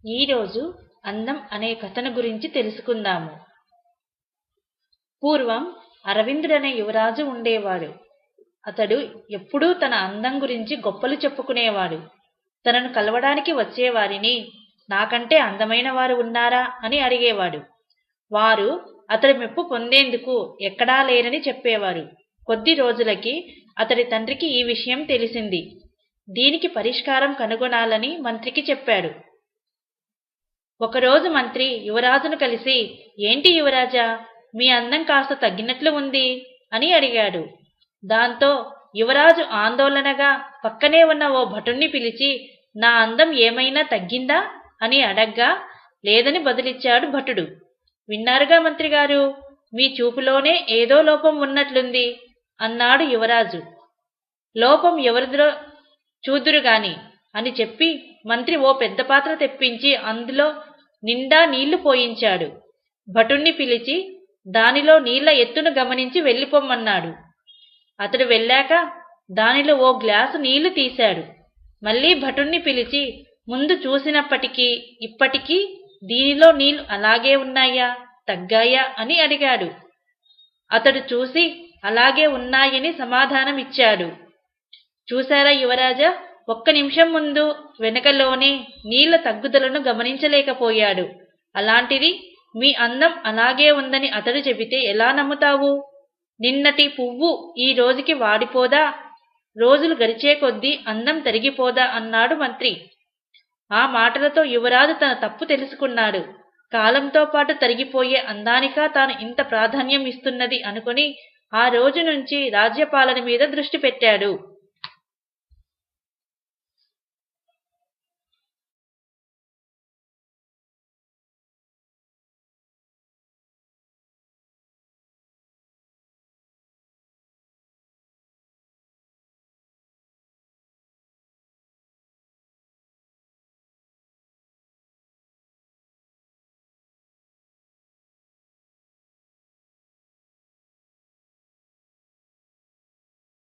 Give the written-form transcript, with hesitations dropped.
ఈరోజు అందం అనే కథను గురించి తెలుసుకుందాము. పూర్వం అరవిందుడనే యువరాజు ఉండేవాడు. అతడు ఎప్పుడూ తన అందం గురించి గొప్పలు చెప్పుకునేవాడు. తనను కలవడానికి వచ్చేవారిని నాకంటే అందమైన వారు ఉన్నారా అని అడిగేవాడు. వారు అతడి మెప్పు పొందేందుకు ఎక్కడా లేరని చెప్పేవారు. కొద్ది రోజులకి అతడి తండ్రికి ఈ విషయం తెలిసింది. దీనికి పరిష్కారం కనుగొనాలని మంత్రికి చెప్పాడు. ఒకరోజు మంత్రి యువరాజును కలిసి, ఏంటి యువరాజా, మీ అందం కాస్త తగ్గినట్లు ఉంది అని అడిగాడు. దాంతో యువరాజు ఆందోళనగా పక్కనే ఉన్న ఓ భటుణ్ణి పిలిచి, నా అందం ఏమైనా తగ్గిందా అని అడగ్గా, లేదని బదులిచ్చాడు భటుడు. విన్నారుగా మంత్రిగారు, మీ చూపులోనే ఏదో లోపం ఉన్నట్లుంది అన్నాడు యువరాజు. లోపం ఎవరిదో చూదురుగాని అని చెప్పి మంత్రి ఓ పెద్ద పాత్ర తెప్పించి అందులో నిండా నీళ్లు పోయించాడు. భటుణ్ణి పిలిచి దానిలో నీళ్ల ఎత్తును గమనించి వెళ్ళిపోమ్మన్నాడు. అతడు వెళ్ళాక దానిలో ఓ గ్లాసు నీళ్లు తీశాడు. మళ్ళీ భటుణ్ణి పిలిచి, ముందు చూసినప్పటికీ ఇప్పటికీ దీనిలో నీళ్లు అలాగే ఉన్నాయా, తగ్గాయా అని అడిగాడు. అతడు చూసి అలాగే ఉన్నాయని సమాధానమిచ్చాడు. చూశారా యువరాజా, ఒక్క నిమిషం ముందు వెనకలోనే నీళ్ల తగ్గుదలను గమనించలేకపోయాడు. అలాంటిది మీ అందం అలాగే ఉందని అతడు చెబితే ఎలా నమ్ముతావు? నిన్నటి పువ్వు ఈ రోజుకి వాడిపోదా? రోజులు గడిచే కొద్దీ అందం తరిగిపోదా అన్నాడు మంత్రి. ఆ మాటలతో యువరాజు తన తప్పు తెలుసుకున్నాడు. కాలంతో పాటు తరిగిపోయే అందానికా తాను ఇంత ప్రాధాన్యం ఇస్తున్నది అనుకుని ఆ రోజు నుంచి రాజ్యపాలన మీద దృష్టి పెట్టాడు.